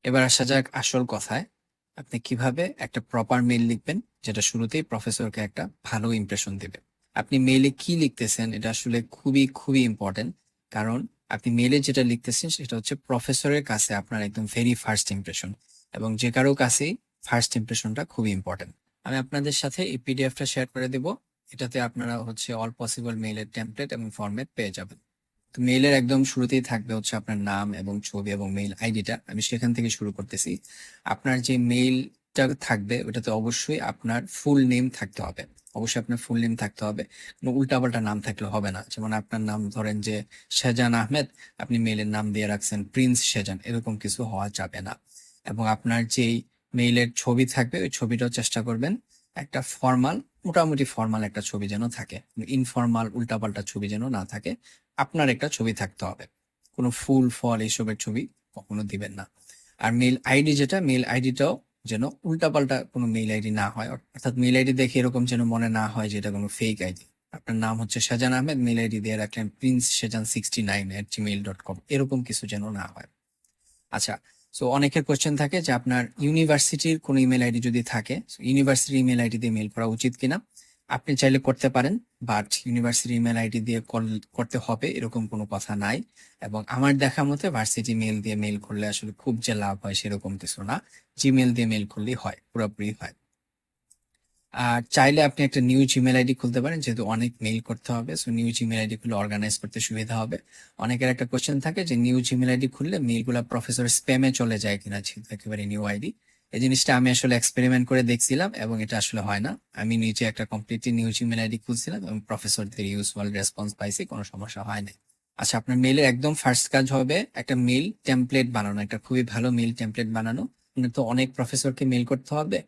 এবার আসা যাক আসল কথায়। আপনি কিভাবে একটা প্রপার মেইল লিখবেন যেটা শুরুতেই প্রফেসরকে একটা ভালো ইমপ্রেশন দিবে। আপনি মেইলে কি লিখতেছেন এটা আসলে খুবই খুবই ইম্পর্টেন্ট। কারণ আপনি মেইলে যেটা লিখতেছেন সেটা হচ্ছে প্রফেসরের কাছে আপনার একদম ভেরি ফার্স্ট ইমপ্রেশন, এবং যে কারো কাছেই ফার্স্ট ইমপ্রেশনটা খুবই ইম্পর্টেন্ট। আমি আপনাদের সাথে এই পিডিএফটা শেয়ার করে দেব। এটাতে আপনারা হচ্ছে অল পসিবল মেইলের টেমপ্লেট এবং ফরম্যাট পেয়ে যাবেন। তো মেইলের একদম শুরুতেই থাকবে হচ্ছে আপনার নাম এবং ছবি এবং মেইল আইডিটা। আমি সেখান থেকে শুরু করতেছি। আপনার যে মেইলটা থাকবে ওটাতে অবশ্যই আপনার ফুল নেম থাকতে হবে। অবশ্যই আপনার ফুল নেম থাকতে হবে। কোনো উল্টাপাল্টা নাম থাকলে হবে না। যেমন আপনার নাম ধরেন যে শাহজাহান আহমেদ, আপনি মেইলের নাম দিয়ে রাখছেন প্রিন্স শাহজাহান, এরকম কিছু হওয়া যাবে না। এবং আপনার যেই মেইলের ছবি থাকবে ওই ছবিটাও চেষ্টা করবেন একটা ফর্মাল, মোটামুটি ফর্মাল একটা ছবি যেন থাকে, ইনফর্মাল উল্টাপাল্টা ছবি যেন না থাকে। আপনার একটা ছবি থাকতে হবে। কোনো ফুল ফল এইসবের ছবি কখনো দিবেন না। আর মেইল আইডি যেটা, মেইল আইডিটাও যেন উল্টাপাল্টা কোনো মেইল আইডি না হয়, অর্থাৎ মেইল আইডি দেখে এরকম যেন মনে না হয় যে এটা কোনো ফেক আইডি। আপনার নাম হচ্ছে শাহজাহান আহমেদ, মেইল আইডি দিয়ে রাখলেন প্রিন্স শাহজাহান 69@gmail.com, এরকম কিছু যেন না হয়। আচ্ছা, সো অনেকের কোশ্চেন থাকে যে আপনার ইউনিভার্সিটির কোনো ইমেল আইডি যদি থাকে, ইউনিভার্সিটির ইমেল আইডি দিয়ে মেল করা উচিত কিনা। আপনি চাইলে করতে পারেন, বাট ইউনিভার্সিটি ইমেল আইডি দিয়ে কল করতে হবে এরকম কোনো কথা নাই। এবং আমার দেখা মতে ভার্সিটি মেল দিয়ে মেল করলে আসলে খুব যে লাভ হয় সেরকম কিছু না। জিমেল দিয়ে মেল করলেই হয়, পুরোপুরি হয়। আর চাইলে আপনি একটা নিউ জিমেল আইডি খুলতে পারেন, যেহেতু অনেক মেইল করতে হবে, সো নিউ জিমেল আইডি খুলে অর্গানাইজ করতে সুবিধা হবে। অনেকের একটা কোশ্চেন থাকে যে নিউ জিমেল আইডি খুললে মেইলগুলো প্রফেসর স্প্যামে চলে যায় কিনা, যেহেতু একেবারে নিউ আইডি। এই জিনিসটা আমি আসলে এক্সপেরিমেন্ট করে দেখছিলাম এবং এটা আসলে হয় না। আমি নিজে একটা কমপ্লিটলি নিউ জিমেল আইডি খুলছিলাম এবং প্রফেসরদের ইউজুয়াল রেসপন্স পাইছি, কোনো সমস্যা হয় না। আচ্ছা, আপনার মেইলের একদম ফার্স্ট কাজ হবে একটা মেইল টেমপ্লেট বানানো, একটা খুবই ভালো মেইল টেমপ্লেট বানানো। আপনার তো অনেক প্রফেসরকে মেইল করতে হবে,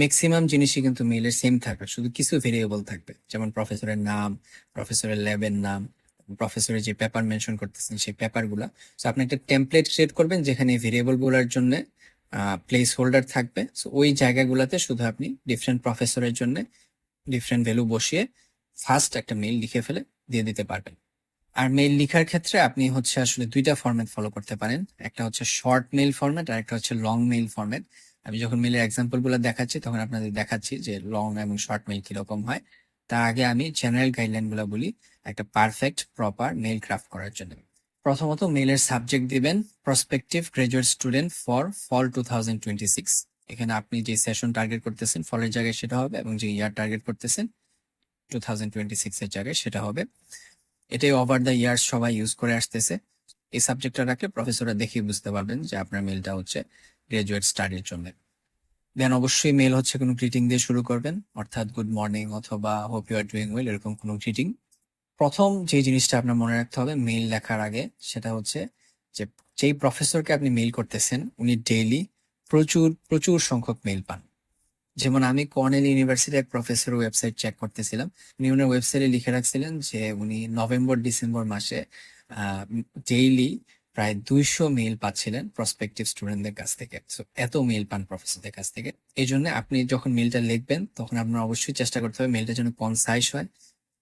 ম্যাক্সিমাম জিনিসই কিন্তু মেইলের সেম থাকবে, শুধু কিছু ভেরিয়েবল থাকবে, যেমন প্রফেসরের নাম, প্রফেসরের ল্যাবের নাম, প্রফেসরের যে পেপার মেনশন করতেছেন সেই পেপার গুলা। তো আপনি একটা টেমপ্লেট ক্রিয়েট করবেন যেখানে ভেরিয়েবল গুলার জন্য প্লেস হোল্ডার থাকবে। সো ওই জায়গাগুলোতে শুধু আপনি ডিফারেন্ট প্রফেসরের জন্য ডিফারেন্ট ভ্যালু বসিয়ে ফার্স্ট একটা মেইল লিখে ফেলে দিয়ে দিতে পারবেন। আর মেইল লিখার ক্ষেত্রে আপনি হচ্ছে আসলে দুইটা ফরম্যাট ফলো করতে পারেন, একটা হচ্ছে শর্ট মেইল ফরম্যাট আর একটা হচ্ছে লং মেইল ফরম্যাট। আমি যখন মেইলের এক্সাম্পল গুলো দেখাচ্ছি তখন আপনাদের দেখাচ্ছি যে লং এবং শর্ট মেইল কিরকম হয়। তার আগে আমি জেনারেল গাইডলাইন গুলো বলি একটা পারফেক্ট প্রপার মেইল ক্রাফট করার জন্য। প্রথমত মেইলের সাবজেক্ট দিবেন prospective graduate student for false 2026। এখানে আপনি যে সেশন টার্গেট করতেছেন ফলের জায়গায় সেটা হবে, এবং যে ইয়ার টার্গেট করতেছেন 2026 এর জায়গায় সেটা হবে। এটাই ওভার দ্য ইয়ার্স সবাই ইউজ করে আসতেছে। এই সাবজেক্টটা রাখলে প্রফেসররা দেখেই বুঝতে পারবেন যে আপনার মেলটা হচ্ছে গ্রাজুয়েট স্টাডির জন্য। দেন অবশ্যই মেল হচ্ছে কোনো গ্রিটিং দিয়ে শুরু করবেন, অর্থাৎ গুড মর্নিং অথবা hope you are doing well, এরকম কোনো গ্রিটিং। প্রথম যে জিনিসটা আপনার মনে রাখতে হবে মেইল লেখার আগে, সেটা হচ্ছে যে যেই প্রফেসরকে আপনি মেইল করতেছেন উনি ডেইলি প্রচুর প্রচুর সংখ্যক মেইল পান। যেমন আমি কর্নেল ইউনিভার্সিটির এক প্রফেসর ওয়েবসাইট চেক করতেছিলাম, উনি ওনার ওয়েবসাইটে লিখে রাখছিলেন যে উনি নভেম্বর ডিসেম্বর মাসে ডেইলি প্রায় 200 মেইল পাচ্ছিলেন প্রসপেক্টিভ স্টুডেন্টদের কাছ থেকে। সো এত মেইল পান প্রফেসরদের কাছ থেকে। এই জন্য আপনি যখন মেইলটা লিখবেন তখন আপনার অবশ্যই চেষ্টা করতে হবে মেইলটা যেন কনসাইজ হয়,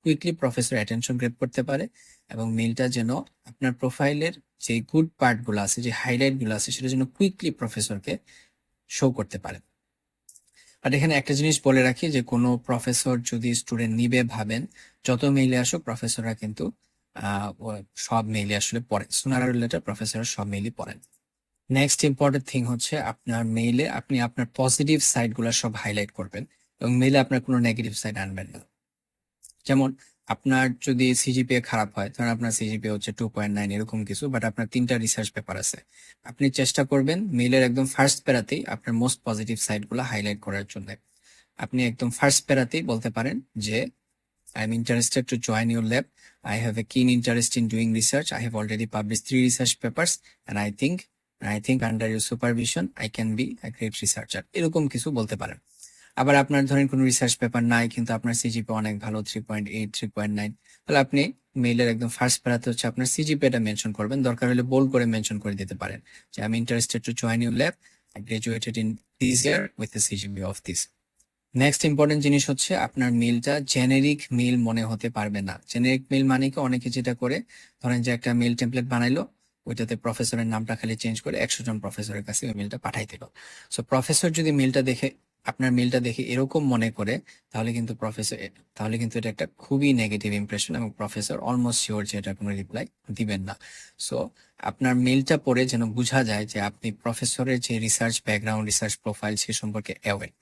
কুইকলি প্রফেসর অ্যাটেনশন গ্র্যাব করতে পারে, এবং মেইলটা যেন আপনার প্রোফাইলের যে গুড পার্ট গুলো আছে, যে হাইলাইট গুলো আছে, সেটা যেন কুইকলি প্রফেসরকে শো করতে পারে। বাট এখানে একটা জিনিস বলে রাখি যে কোনো প্রফেসর যদি স্টুডেন্ট নিবে ভাবেন যত মেইলে আসুক প্রফেসররা কিন্তু সব মেইলে আসলে পড়ে, সুনার রিলেটেড প্রফেসররা সব মেইলই পড়েন। নেক্সট ইম্পর্টেন্ট থিং হচ্ছে আপনার মেইলে আপনি আপনার পজিটিভ সাইড গুলা সব হাইলাইট করবেন, এবং মেইলে আপনার কোনো নেগেটিভ সাইড আনবেন না। যেমন আপনার যদি সিজিপিএ খারাপ হয়, ধরেন আপনার সিজিপিএ হচ্ছে 2.9 এরকম কিছু, বাট আপনার 3টা রিসার্চ পেপার আছে, আপনি চেষ্টা করবেন মেইলের একদম ফার্স্ট প্যারাতেই আপনার মোস্ট পজিটিভ সাইড গুলো হাইলাইট করার জন্য। আপনি একদম ফার্স্ট প্যারাতেই বলতে পারেন যে I am interested to join your lab, I have a keen interest in doing research, I have already publish 3 research papers and I think under your supervision I can be a great researcher, এরকম কিছু বলতে পারেন। আবার আপনার ধরেন কোনো research paper নাই কিন্তু আপনার সিজিপি অনেক ভালো, 3.8 3.9, তাহলে আপনি মেইলের একদম ফার্স্ট প্যারাতে হচ্ছে আপনার সিজিপিটা মেনশন করবেন, দরকার হলে বোল্ড করে মেনশন করে দিতে পারেন যে I am interested to join your lab, I graduated in this year with a CGPA of this. Next important জিনিস হচ্ছে আপনার মেইলটা জেনেরিক মেইল মনে হতে পারবে না। জেনেরিক মেইল মানে কি, অনেকে যেটা করে ধরেন যে একটা মেইল টেমপ্লেট বানাইলো, ওইটাতে প্রফেসরের নামটা খালি চেঞ্জ করে 100 জন প্রফেসরের কাছে ওই মেলটা পাঠাই দিল। সো প্রফেসর যদি মেলটা দেখে, আপনার মেলটা দেখে এরকম মনে করে, তাহলে কিন্তু তাহলে কিন্তু এটা একটা খুবই নেগেটিভ ইমপ্রেশন, এবং প্রফেসর অলমোস্ট শিওর যে এটা কোনো রিপ্লাই দিবেন না। সো আপনার মেলটা পড়ে যেন বোঝা যায় যে আপনি প্রফেসরের যে রিসার্চ ব্যাকগ্রাউন্ড, রিসার্চ প্রোফাইল সে সম্পর্কে অ্যাওয়্যার।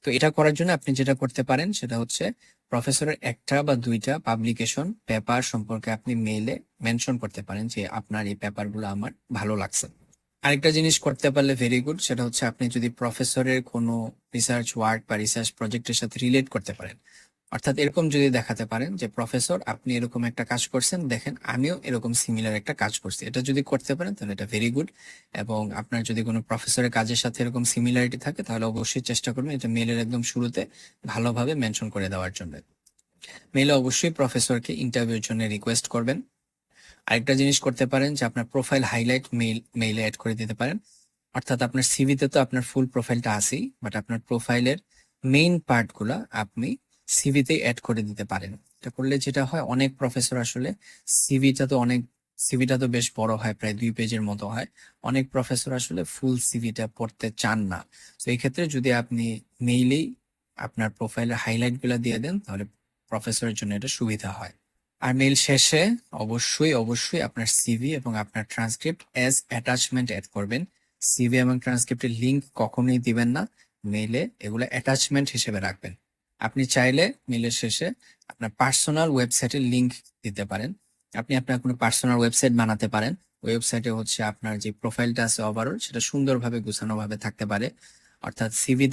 তো এটা করার জন্য আপনি যেটা করতে পারেন সেটা হচ্ছে প্রফেসরের একটা বা দুইটা পাবলিকেশন পেপার সম্পর্কে আপনি মেইলে মেনশন করতে পারেন যে আপনার এই পেপারগুলো আমার ভালো লাগছে। আরেকটা জিনিস করতে পারলে ভেরি গুড, সেটা হচ্ছে আপনি যদি প্রফেসরের কোনো রিসার্চ ওয়ার্ক বা রিসার্চ প্রজেক্টের সাথে রিলেট করতে পারেন। অর্থাৎ এরকম যদি দেখাতে পারেন যে প্রফেসর আপনি এরকম একটা কাজ করছেন, দেখেন আমিও এরকম সিমিলার একটা কাজ করছি, এটা যদি করতে পারেন তাহলে এটা ভেরি গুড। এবং আপনার যদি কোনো প্রফেসরের কাজের সাথে এরকম সিমিলারিটি থাকে তাহলে অবশ্যই চেষ্টা করবেন এটা মেলের একদম শুরুতে ভালোভাবে মেনশন করে দেওয়ার জন্য। মেলে অবশ্যই প্রফেসরকে ইন্টারভিউর জন্য রিকোয়েস্ট করবেন। আরেকটা জিনিস করতে পারেন যে আপনার প্রোফাইল হাইলাইট মেইলে অ্যাড করে দিতে পারেন। অর্থাৎ আপনার সিভিতে তো আপনার ফুল প্রোফাইলটা আছেই, বাট আপনার প্রোফাইলের মেইন পার্টগুলা আপনি সিভিতে অ্যাড করে দিতে পারেন। এটা করলে যেটা হয়, অনেক প্রফেসর আসলে সিভিটা তো বেশ বড় হয়, প্রায় 2 পেজের মতো হয়। অনেক প্রফেসর আসলে ফুল সিভিটা পড়তে চান না। তো এই ক্ষেত্রে যদি আপনি মেইলেই আপনার প্রোফাইলের হাইলাইট গুলা দিয়ে দেন তাহলে প্রফেসরের জন্য এটা সুবিধা হয়। আর মেইল শেষে অবশ্যই আপনার সিভি এবং আপনার ট্রান্সক্রিপ্ট অ্যাজ অ্যাটাচমেন্ট অ্যাড করবেন। সিভি এবং ট্রান্সক্রিপ্টের লিংক কখনোই দিবেন না মেইলে, এগুলো অ্যাটাচমেন্ট হিসেবে রাখবেন। আপনি চাইলে মেইলের শেষে আপনার পার্সোনাল ওয়েবসাইটের লিংক দিতে পারেন। আপনি আপনার কোনো পার্সোনাল ওয়েবসাইট বানাতে পারেন। ওয়েবসাইটে হচ্ছে আপনার যে প্রোফাইলটা আছে ওভারঅল সেটা সুন্দরভাবে গুছানোভাবে থাকতে পারে। অর্থাৎ সিভি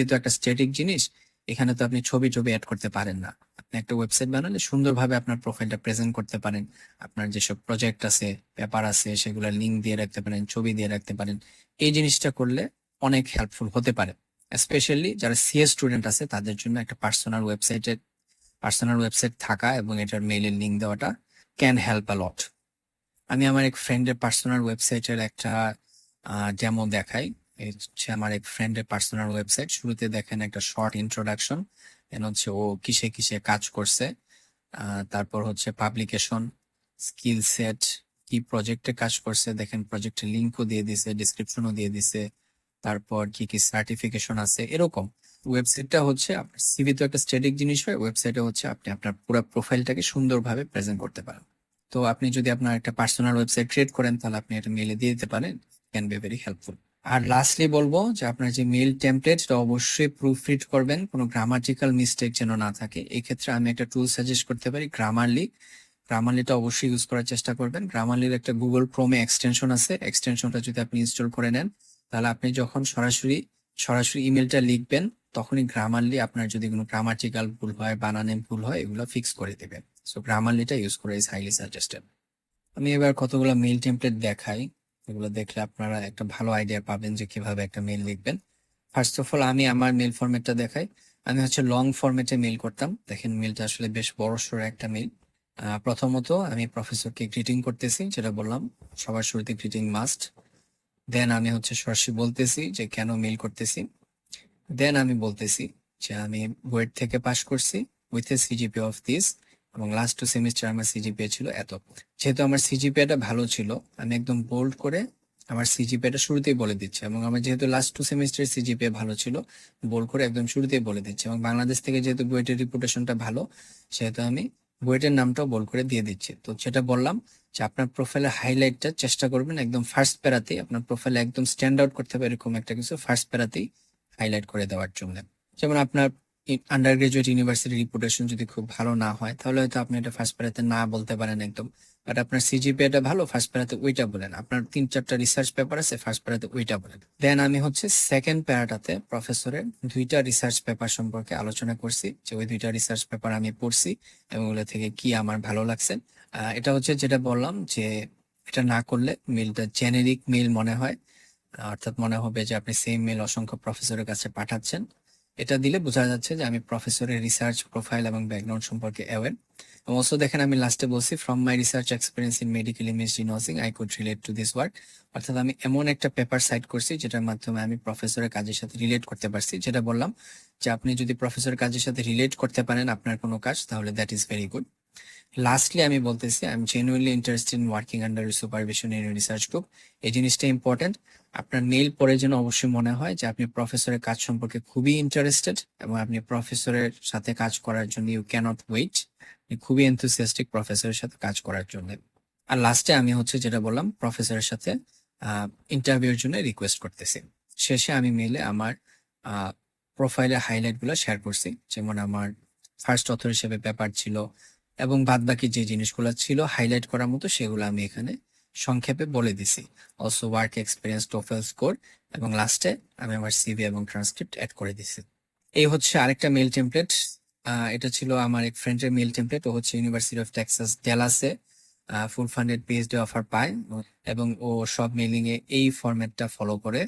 তো একটা স্ট্যাটিক জিনিস, এখানে তো আপনি ছবি অ্যাড করতে পারেন না। আপনি একটা ওয়েবসাইট বানালে সুন্দরভাবে আপনার প্রোফাইলটা প্রেজেন্ট করতে পারেন। আপনার যেসব প্রজেক্ট আছে, পেপার আছে, সেগুলো লিংক দিয়ে রাখতে পারেন, ছবি দিয়ে রাখতে পারেন। এই জিনিসটা করলে অনেক হেল্পফুল হতে পারে। স্পেশালি যারা সিএস স্টুডেন্ট আছে তাদের জন্য একটা পার্সোনাল ওয়েবসাইট থাকা এবং এটার মেইলের লিংক দেওয়াটা ক্যান হেল্প আ লট। আমি আমার এক ফ্রেন্ডের পার্সোনাল ওয়েবসাইটের একটা ডেমো দেখাই। এই হচ্ছে আমার এক ফ্রেন্ডের পার্সোনাল ওয়েবসাইট। শুরুতে দেখেন একটা শর্ট ইন্ট্রোডাকশন, দেন হচ্ছে ও কিসে কিসে কাজ করছে, তারপর হচ্ছে পাবলিকেশন, স্কিল সেট, কি প্রজেক্টে কাজ করছে, দেখেন প্রজেক্টের লিঙ্কও দিয়ে দিছে, ডিসক্রিপশনও দিয়ে দিছে, তারপর কি কি সার্টিফিকেশন আছে এরকম। ওয়েবসাইটটা হচ্ছে আপনার সিভি তো একটা স্ট্যাটিক জিনিস হয়, ওয়েবসাইটে হচ্ছে আপনি আপনার পুরো প্রোফাইলটাকে সুন্দরভাবে প্রেজেন্ট করতে পারেন। তো আপনি যদি আপনার একটা পার্সোনাল ওয়েবসাইট ক্রিয়েট করেন তাহলে আপনি এটা মেইলে দিয়ে দিতে পারেন, ক্যান বি ভেরি হেল্পফুল। আর লাস্টলি বলবো যে আপনার যে মেইল টেমপ্লেটটা অবশ্যই প্রুফ রিড করবেন, কোনো গ্রামাটিক্যাল মিস্টেক যেন না থাকে। এই ক্ষেত্রে আমি একটা টুল সাজেস্ট করতে পারি, গ্রামারলিটা অবশ্যই ইউজ করার চেষ্টা করবেন। গ্রামারলির একটা গুগল ক্রোমে এক্সটেনশন আছে, এক্সটেনশনটা যদি আপনি ইনস্টল করে নেন তাহলে আপনি যখন সরাসরি সরাসরি ইমেলটা লিখবেন তখনই গ্রামারলি আপনার যদি কোনো গ্রামাটিক্যাল ভুল হয়, বানানে ভুল হয়, এগুলো ফিক্স করে দেবে। সো গ্রামারলিটা ইউজ করে ইজ হাইলি সাজেস্টেড। আমি এবার কতগুলো মেইল টেমপ্লেট দেখাই, এগুলো দেখলে আপনারা একটা ভালো আইডিয়া পাবেন যে কিভাবে একটা মেইল লিখবেন। ফার্স্ট অফ অল আমি আমার মেইল ফরম্যাটটা দেখাই। আমি হচ্ছে লং ফরম্যাটে মেইল করতাম। দেখেন মেইলটা আসলে বেশ বড়সড় একটা মেইল। প্রথমত আমি প্রফেসরকে গ্রিটিং করতেছি, যেটা বললাম সবার শুরুতে গ্রিটিং মাস্ট। দেন আমি হচ্ছে সরাসরি বলতেছি যে কেন মেইল করতেছি। দেন আমি বলতেছি যে আমি বুয়েট থেকে পাশ করছি with a CGPA of this, এবং লাস্ট 2 সেমিস্টার আমার সিজিপিএ ছিল এত। যেহেতু আমার সিজিপিএটা ভালো ছিল, আমি একদম বোল্ড করে আমার সিজিপিএটা শুরুতেই বলে দিচ্ছি, এবং আমার যেহেতু লাস্ট 2 সেমিস্টার সিজিপিএ ভালো ছিল, বোল্ড করে একদম শুরুতেই বলে দিচ্ছি। এবং বাংলাদেশ থেকে যেহেতু বুয়েটের রিপুটেশনটা ভালো, সেহেতু আমি বুয়েটের নামটাও বোল্ড করে দিয়ে দিচ্ছি। তো যেটা বললাম যে আপনার প্রোফাইলের হাইলাইটটা চেষ্টা করবেন একদম ফার্স্ট প্যারাতেই, আপনার প্রোফাইলে একদম স্ট্যান্ড আউট করতে হবে এরকম একটা কিছু ফার্স্ট প্যারাতেই হাইলাইট করে দেওয়ার জন্য। যেমন আপনার আন্ডার গ্রাজুয়েট ইউনিভার্সিটি রিপুটেশন যদি খুব ভালো না হয় তাহলে হয়তো আপনি এটা ফার্স্ট প্যারাতে না বলতে পারেন একদম, বাট আপনার সিজিপিএটা ভালো, ফার্স্ট প্যারাতে ওইটা বলেন। আপনার 3-4টা রিসার্চ পেপার আছে, ফার্স্ট প্যারাতে ওইটা বলেন। দেন আমি হচ্ছে সেকেন্ড প্যারাটাতে প্রফেসরের 2টা রিসার্চ পেপার সম্পর্কে আলোচনা করছি, যে ওই 2টা রিসার্চ পেপার আমি পড়ছি এবং ওগুলো থেকে কি আমার ভালো লাগছে। এটা হচ্ছে যেটা বললাম যে এটা না করলে মেলটা জেনেরিক মেল মনে হয়, অর্থাৎ মনে হবে যে আপনি সেম মেল অসংখ্য প্রফেসরের কাছে পাঠাচ্ছেন। এটা দিলে বোঝা যাচ্ছে যে আমি প্রফেসরের রিসার্চ প্রোফাইল এবং ব্যাকগ্রাউন্ড সম্পর্কে অ্যাওয়্যার। এবং অলসো দেখেন আমি লাস্টে বলছি from my research experience in medical imaging nursing I could relate to this work. অর্থাৎ আমি এমন একটা পেপার সাইট করছি যেটার মাধ্যমে আমি প্রফেসরের কাজের সাথে রিলেট করতে পারছি। যেটা বললাম যে আপনি যদি প্রফেসরের কাজের সাথে রিলেট করতে পারেন আপনার কোনো কাজ, তাহলে that is very good. Lastly আমি বলতেছি I am genuinely interested in working under supervision in research group. এই জিনিসটা ইম্পর্টেন্ট। আপনার মেইল পড়ে যেন অবশ্যই মনে হয় যে আপনি প্রফেসরের কাজ সম্পর্কে খুবই ইন্টারেস্টেড এবং আপনি প্রফেসরের সাথে কাজ করার জন্য ইউ ক্যানট ওয়েট, খুবই এনথুসিয়াস্টিক প্রফেসরের সাথে কাজ করার জন্য। আর লাস্টে আমি হচ্ছে যেটা বললাম প্রফেসরের সাথে ইন্টারভিউর জন্য রিকোয়েস্ট করতেছি। শেষে আমি মেইলে আমার প্রোফাইলের হাইলাইট গুলো শেয়ার করছি, যেমন আমার ফার্স্ট অথর হিসেবে পেপার ছিল এবং বাদবাকি যে জিনিসগুলো ছিল হাইলাইট করার মতো সেগুলো আমি এখানে সংক্ষেপে বলে দিছি। Also work experience, TOEFL score এবং লাস্টে আমি আমার সিভি এবং ট্রান্সক্রিপ্ট অ্যাড করে দিছি। এই হচ্ছে আরেকটা মেইল টেমপ্লেট। এটা ছিল আমার এক ফ্রেন্ডের মেইল টেমপ্লেট। ও হচ্ছে ইউনিভার্সিটি অফ টেক্সাস ড্যালাসে ফুল ফান্ডেড পিএইচডি অফার পায় এবং ও সব মেইলিং এ এই ফরম্যাটটা ফলো করে।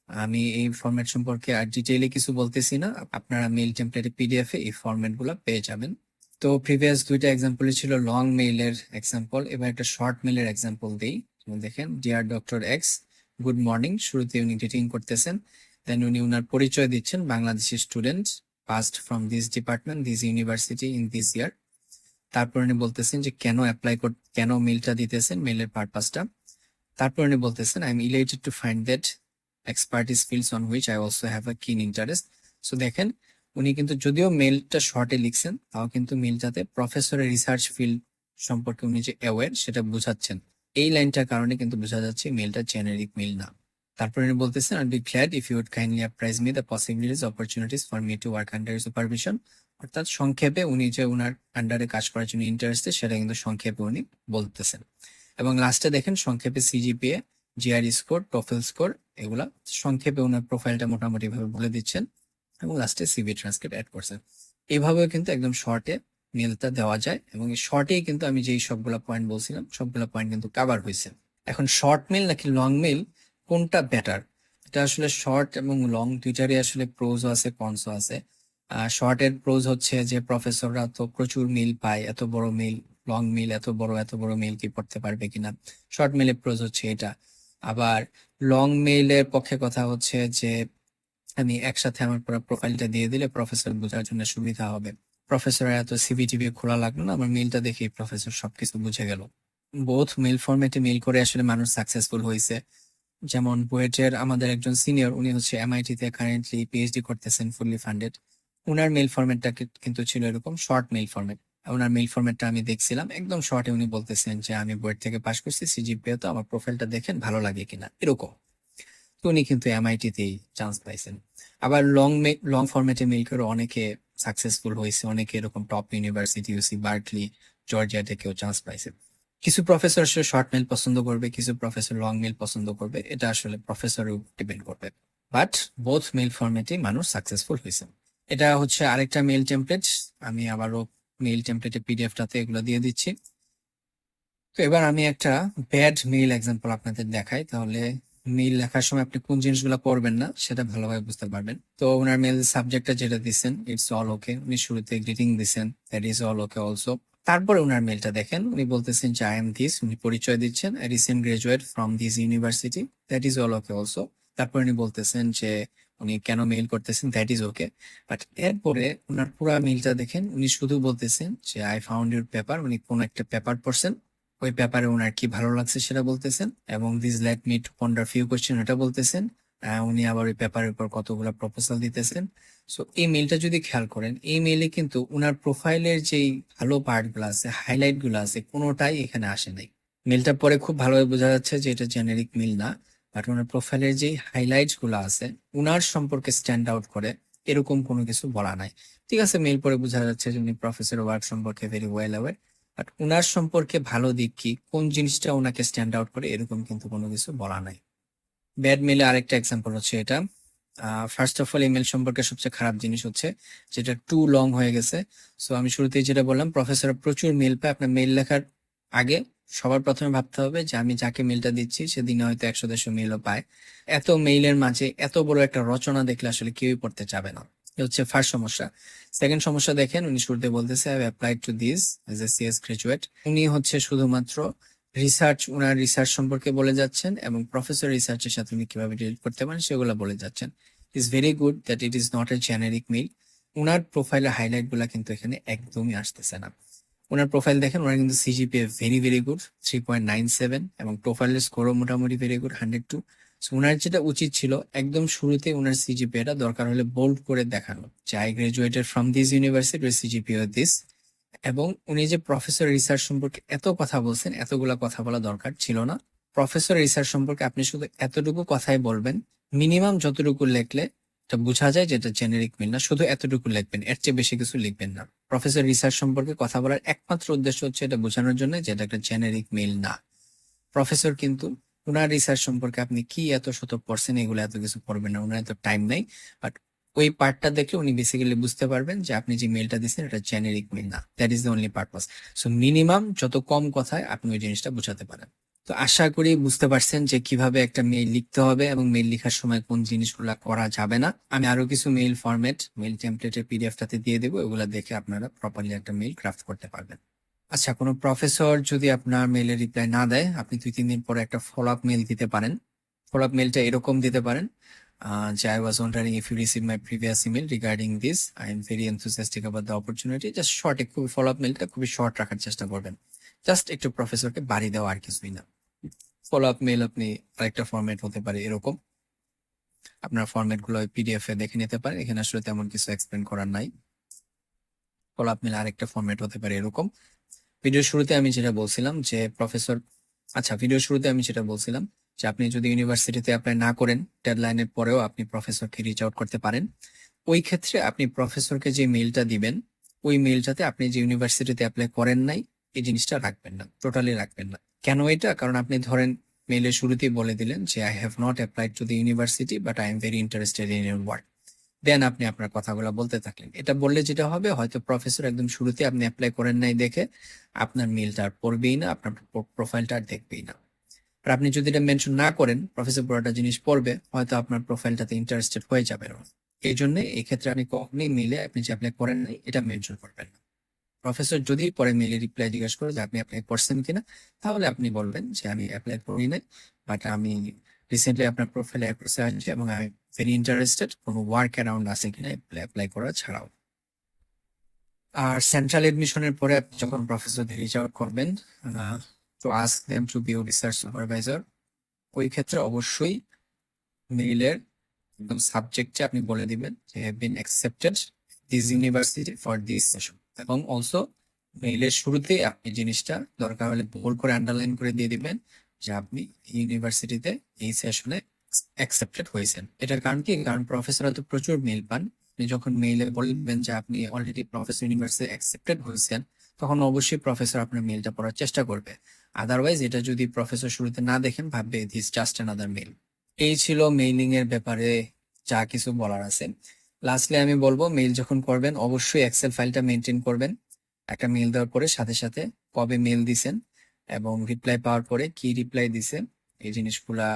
আমি এই ফরম্যাট সম্পর্কে আর ডিটেইলে কিছু বলতেছি না, আপনারা মেইল টেমপ্লেটে পিডিএফ এ এই ফরম্যাট গুলো পেয়ে যাবেন। তো প্রিভিয়াস দুইটা এক্সাম্পল ছিল লং মেইলের এক্সাম্পল, এবার একটা শর্ট মেইলের এক্সাম্পল দিই। দেখেন, dear doctor X, good morning. শুরুতে উনি গ্রিটিং করতেছেন, দেন উনি উনার পরিচয় দিচ্ছেন, Bangladeshi student, passed from this department, this university in this year. তারপর উনি বলতেছেন যে কেন কেন মেইলটা দিতেছেন, মেইলের পারপাসটা। তারপর উনি বলতেছেন, I am elated to find that expertise fields on which I also have a keen interest. So দেখেন, উনি কিন্তু যদিও মেইলটা শর্টে লিখছেন, তাও কিন্তু মেইলটাতে প্রফেসরের রিসার্চ ফিল্ড সম্পর্কে উনি যে অ্যাওয়্যার সেটা বোঝাচ্ছেন। এই লাইনটার কারণে কিন্তু বোঝা যাচ্ছে মেইলটা জেনারিক মেইল না। তারপর উনি বলতেছেন, I be glad if you would kindly apprise me the possibilities opportunities for me to work under supervision. অর্থাৎ সংক্ষেপে উনি যে উনার আন্ডারে কাজ করার জন্য ইন্টারেস্টেড সেটা কিন্তু সংক্ষেপে উনি বলতেছেন। এবং লাস্টে দেখেন সংক্ষেপে CGPA, GRE score, TOEFL score, এগুলা সংক্ষেপে ওনার প্রোফাইলটা মোটামুটি ভাবে বলে দিচ্ছেন এবং লাস্টে সিভি ট্রান্সক্রিপ্ট অ্যাড করছেন। এইভাবেও কিন্তু একদম শর্টে মেলটা দেওয়া যায় এবং এই শর্টেই কিন্তু আমি যেই সবগুলা পয়েন্ট বলছিলাম সবগুলা পয়েন্ট কিন্তু কভার হয়েছে। এখন শর্ট মেল নাকি লং মেল কোনটা বেটার? এটা আসলে শর্ট এবং লং দুইটারই আসলে প্রোজও আছে কনসও আছে। শর্টের প্রোজ হচ্ছে যে প্রফেসররা তো প্রচুর মেল পায়, এত বড় মেল, লং মেল এত বড় মেল কি পড়তে পারবে কিনা। শর্ট মেলের প্রোজ হচ্ছে এটা। আবার লং মেইলের পক্ষে কথা হচ্ছে যে আমি একসাথে আমার পুরো প্রোফাইলটা দিয়ে দিলে প্রফেসর বোঝার জন্য সুবিধা হবে। প্রফেসরের এত সিভি টিভি খোলা লাগলো না, আমার মেইলটা দেখেই প্রফেসর সবকিছু বুঝে গেল। বোথ মেইল ফরম্যাটে মেইল করে আসলে মানুষ সাকসেসফুল হয়েছে। যেমন বুয়েটের আমাদের একজন সিনিয়র, উনি হচ্ছে এমআইটি তে কারেন্টলি পিএইচডি করতেছেন, ফুললি ফান্ডেড। উনার মেইল ফরম্যাটটা কিন্তু ছিল এরকম শর্ট মেইল ফরম্যাট। ওনার মেইল ফরম্যাটটা আমি দেখছিলাম, একদম শর্টে উনি বলতেছেন যে আমি বুয়েট থেকে পাশ করছি, সিজিপিএ তো, আমার প্রোফাইলটা দেখেন ভালো লাগে কিনা, এরকম। তো উনি কিন্তু এমআইটি তেই চান্স পাইছেন। আবার লং ফরম্যাটে মেইল করে অনেকে সাকসেসফুল হয়েছে, অনেকে এরকম টপ ইউনিভার্সিটি, ইউসি বার্কলি, জর্জিয়া থেকেও চান্স পাইছে। কিছু প্রফেসর আসলে শর্ট মেল পছন্দ করবে, কিছু প্রফেসর লং মেল পছন্দ করবে, এটা আসলে প্রফেসরের উপর ডিপেন্ড করবে। বাট বোথ মেল ফরম্যাটে মানুষ সাকসেসফুল হয়েছে। এটা হচ্ছে আরেকটা মেল টেমপ্লেট, আমি আবারও মেল টেমপ্লেটে পিডিএফটাতে এগুলো দিয়ে দিচ্ছি। তো এবার আমি একটা ব্যাড মেইল এক্সাম্পল আপনাদের দেখাই, তাহলে মেইল লেখার সময় আপনি কোন জিনিসগুলো করবেন না সেটা ভালোভাবে বুঝতে পারবেন। তো ওনার মেইল সাবজেক্টটা যেটা দিচ্ছেন, ইটস অল ওকে, উনি শুরুতে গ্রিটিং দিচ্ছেন, that is all okay also. তারপরে ওনার মেইলটা দেখেন, উনি বলতেছেন যে আই এম দিস, উনি পরিচয় দিচ্ছেন, recent graduate from this university, that is all okay also. তারপর উনি বলতেছেন যে উনি কেন মেইল করতেছেন, দ্যাট ইজ ওকে। বাট এরপরে ওনার পুরো মেইলটা দেখেন, উনি শুধু বলতেছেন যে আই ফাউন্ড ইউর পেপার, উনি কোন একটা পেপার পড়ছেন, ওই ব্যাপারে ওনার কি ভালো লাগছে সেটা বলতেছেন, এবং this let me two ponder few question এটা বলতেছেন। উনি আবার ওই পেপারের উপর কতগুলো প্রপোজাল দিতেছেন। সো এই মেইলটা যদি খেয়াল করেন, এই মেইলে কিন্তু উনার প্রোফাইলের যেই ভালো পার্ট গুলো আছে, হাইলাইট গুলো আছে, কোনোটাই এখানে আসে নাই। মেইলটা পরে খুব ভালোভাবে বোঝা যাচ্ছে যে এটা জেনারিক মেইল না, বাট ওনার প্রোফাইলের যেই হাইলাইটস গুলো আছে, উনার সম্পর্কে স্ট্যান্ড আউট করে এরকম কোনো কিছু বলা নাই। ঠিক আছে, মেইল পরে বোঝা যাচ্ছে যে উনি প্রফেসর ওয়ার্ক সম্পর্কে ভেরি ওয়েল অ্যাওয়্যার, বাট উনার সম্পর্কে ভালো দিক কি, কোন জিনিসটা ওনাকে স্ট্যান্ড আউট করে, এরকম কিন্তু কোনো কিছু বলা নাই। ব্যাড মেলে আরেকটা এক্সাম্পল হচ্ছে এটা। ফার্স্ট অফ অল, ইমেল সম্পর্কে সবচেয়ে খারাপ জিনিস হচ্ছে যেটা টু লং হয়ে গেছে। সো আমি শুরুতেই যেটা বললাম, প্রফেসর প্রচুর মেল পায়। আপনার মেল লেখার আগে সবার প্রথমে ভাবতে হবে যে আমি যাকে মেলটা দিচ্ছি সেদিনে হয়তো 100-150 মেলও পায়। এত মেইলের মাঝে এত বড় একটা রচনা দেখলে আসলে কেউই পড়তে চাবে না। এটা হচ্ছে ফার্স্ট সমস্যা। সেকেন্ড সমস্যা দেখেন, উনি শুরুতে বলতেছে I applied to this as a CS graduate. উনি হচ্ছে শুধুমাত্র উনার রিসার্চ সম্পর্কে বলে যাচ্ছেন এবং প্রফেসর রিসার্চের সাথে উনি কিভাবে ডিল করতে পারেন সেগুলো বলে যাচ্ছেন। It's very good that it is not a generic mail. উনার প্রোফাইলের হাইলাইট গুলা কিন্তু এখানে একদমই আসতেছে না। ওনার প্রোফাইল দেখেন, ওনার কিন্তু সিজিপিএ ভেরি ভেরি গুড 3.97 এবং প্রোফাইলের স্কোরও মোটামুটি ভেরি গুড 102। সো ওনার যেটা উচিত ছিল একদম শুরুতে ওনার সিজিপিএটা দরকার হলে বোল্ড করে দেখানো যে I graduated from this university CGPA this. এবং উনি যে প্রফেসর রিসার্চ সম্পর্কে এত কথা বলছেন, এতগুলা কথা বলা দরকার ছিল না। প্রফেসর রিসার্চ সম্পর্কে আপনি শুধু এতটুকু কথাই বলবেন, মিনিমাম যতটুকু লেখলে এটা বোঝা যায় যে এটা জেনেরিক মেল না, শুধু এতটুকু লিখবেন, এর চেয়ে বেশি কিছু লিখবেন না। প্রফেসর রিসার্চ সম্পর্কে কথা বলার একমাত্র উদ্দেশ্য হচ্ছে এটা বোঝানোর জন্য যে এটা একটা জেনেরিক মেল না। প্রফেসর কিন্তু ওনার রিসার্চ সম্পর্কে আপনি কি এত শত পড়ছেন এগুলো এত কিছু পড়বেন না, ওনার এত টাইম নাই। বাট ওই পার্টটা দেখলে উনি বেসিক্যালি বুঝতে পারবেন যে আপনি যে মেলটা দিচ্ছেন এটা জেনেরিক মেল না। That is the only purpose. So minimum যত কম কথায় আপনি ওই জিনিসটা বোঝাতে পারেন। তো আশা করি বুঝতে পারছেন যে কিভাবে একটা মেইল লিখতে হবে এবং মেইল লেখার সময় কোন জিনিসগুলো করা যাবে না। আমি আরো কিছু মেইল ফরম্যাট মেইল টেমপ্লেটের পিডিএফটাতে দিয়ে দেবো, এগুলো দেখে আপনারা প্রপারলি একটা মেইল ক্রাফট করতে পারবেন। আচ্ছা, কোনো প্রফেসর যদি আপনার মেইলে রিপ্লাই না দেয়, আপনি 2-3 দিন পরে একটা ফলো আপ মেইল দিতে পারেন। ফলো আপ মেইলটা এরকম দিতে পারেন যে I was wondering if you receive my previous email regarding this, I am very enthusiastic about the opportunity. Just short, খুবই ফলো আপ মেইলটা খুবই শর্ট রাখার চেষ্টা করবেন। জাস্ট একটু প্রফেসরকে বাড়ি দেওয়া, আর কিছুই না। ফলো আপ মেইল আপনি আরেকটা ফরম্যাট হতে পারে এরকম, আপনার ফরম্যাট গুলো পিডিএফ এ দেখে নিতে পারেন, এখানে আসলে তেমন কিছু এক্সপ্লেন করার নাই। ফলো আপ মেইল আরেকটা ফরম্যাট হতে পারে এরকম। ভিডিও শুরুতে আমি যেটা বলছিলাম যে প্রফেসর, আচ্ছা ভিডিও শুরুতে আমি যেটা বলছিলাম যে আপনি যদি ইউনিভার্সিটিতে অ্যাপ্লাই না করেন, ডেডলাইনের পরেও আপনি প্রফেসরকে রিচ আউট করতে পারেন। ওই ক্ষেত্রে আপনি প্রফেসরকে যে মেইলটা দিবেন, ওই মেইলটাতে আপনি যে ইউনিভার্সিটিতে অ্যাপ্লাই করেন নাই এই জিনিসটা রাখবেন না, টোটালি রাখবেন না। কেন এটা? কারণ আপনি ধরেন মেইলের শুরুতেই বলে দিলেন যে I have not applied to the university but I am very interested in your work. Then আপনি আপনার কথাগুলো বলতে থাকলেন। এটা বললে যেটা হবে, হয়তো প্রফেসর একদম শুরুতে আপনি অ্যাপ্লাই করেন নাই দেখে আপনার মেইলটা আর পড়বেই না, আপনার প্রোফাইলটা আর দেখবেই না। আর আপনি যদি এটা মেনশন না করেন, প্রফেসর পুরোটা জিনিস পড়বে, হয়তো আপনার প্রোফাইলটাতে ইন্টারেস্টেড হয়ে যাবে না। এই জন্য এই ক্ষেত্রে আপনি কখনোই মেইলে আপনি যে অ্যাপ্লাই করেন নাই এটা মেনশন করবেন না। প্রফেসর যদি পরে মেইলে রিপ্লাই জিজ্ঞাসা করে যে আপনি অ্যাপ্লাই করছেন কিনা, তাহলে আপনি বলবেন যে আমি অ্যাপ্লাই করি নাই, বাট আমি রিসেন্টলি আপনার প্রোফাইলে অ্যাক্সেস আসছে এবং আমি ভেরি ইন্টারেস্টেড, কোনো ওয়ার্ক অ্যারাউন্ড আছে কিনা অ্যাপ্লাই করা ছাড়াও। আর সেন্ট্রাল এডমিশনের পরে আপনি যখন প্রফেসরদের রিচ আউট করবেন to ask them to B your research supervisor, ওই ক্ষেত্রে অবশ্যই মেইলের একদম সাবজেক্টে আপনি বলে দিবেন যে have been accepted this university for this session, এবং অলসো মেইলের শুরুতে আপনি জিনিসটা দরকার হলে বোল্ড করে আন্ডারলাইন করে দিয়ে দিবেন যে আপনি ইউনিভার্সিটিতে এই সেশনে অ্যাকসেপ্টেড হয়েছেন। এটার কারণ কি? কারণ প্রফেসররা তো প্রচুর মেইল পান। আপনি যখন মেইলে বলবেন যে আপনি অলরেডি প্রফেসর ইউনিভার্সিটি অ্যাকসেপ্টেড হয়েছেন, তখন অবশ্যই প্রফেসর আপনার মেইলটা পড়ার চেষ্টা করবে। আদারওয়াইজ এটা যদি প্রফেসর শুরুতে না দেখেন, ভাববে দিস জাস্ট অ্যানাদার মেইল। এই ছিল মেইলিং এর ব্যাপারে যা কিছু বলার আছে। লাস্টলি আমি বলবো, মেইল যখন করবেন অবশ্যই এক্সেল ফাইলটা মেনটেন করবেন। একটা মেইল দেওয়ার পরে সাথে সাথে কবে মেইল দিছেন এবং রিপ্লাই পাওয়ার পরে কি রিপ্লাই দিছে, এই জিনিসগুলা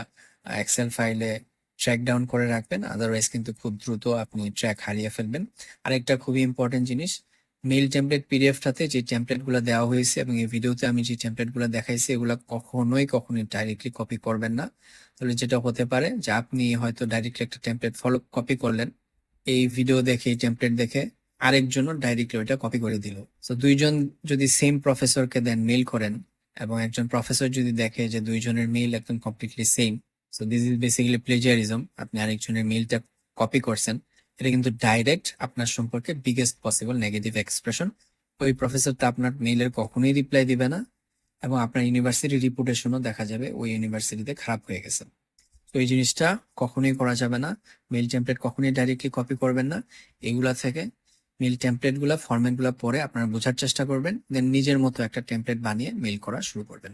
এক্সেল ফাইলে ট্র্যাক ডাউন করে রাখবেন। আদারওয়াইজ কিন্তু খুব দ্রুত আপনি ট্র্যাক হারিয়ে ফেলবেন। আরেকটা খুবই ইম্পর্টেন্ট জিনিস, মেইল টেমপ্লেট পিডিএফটাতে যে টেমপ্লেট গুলো দেওয়া হয়েছে এবং এই ভিডিওতে আমি যে টেমপ্লেট গুলো দেখাইছি, এগুলা কখনোই ডাইরেক্টলি কপি করবেন না। তাহলে যেটা হতে পারে যে আপনি হয়তো ডাইরেক্টলি একটা টেমপ্লেট ফলো কপি করলেন, এই ভিডিও দেখে এই টেমপ্লেট দেখে আরেকজনও ডাইরেক্টলি ওইটা কপি করে দিল। তো দুইজন যদি সেম প্রফেসরকে দেন মেইল করেন এবং একজন প্রফেসর যদি দেখে যে দুইজনের মেইল একদম completely same, so this is basically plagiarism. আপনি আরেকজনের মেইলটা কপি করছেন, এটা কিন্তু ডাইরেক্ট আপনার সম্পর্কে বিগেস্ট পসিবল নেগেটিভ এক্সপ্রেশন। ওই প্রফেসর তো আপনার মেইলের কখনোই রিপ্লাই দিবে না এবং আপনার ইউনিভার্সিটির রিপুটেশনও দেখা যাবে ওই ইউনিভার্সিটিতে খারাপ হয়ে গেছে। তো এই জিনিসটা কখনোই করা যাবে না। মেইল টেমপ্লেট কখনোই ডাইরেক্টলি কপি করবেন না। এগুলা থেকে মেইল টেমপ্লেট গুলা, ফরম্যাট গুলা পরে আপনারা বোঝার চেষ্টা করবেন, দেন নিজের মতো একটা টেমপ্লেট বানিয়ে মেইল করা শুরু করবেন।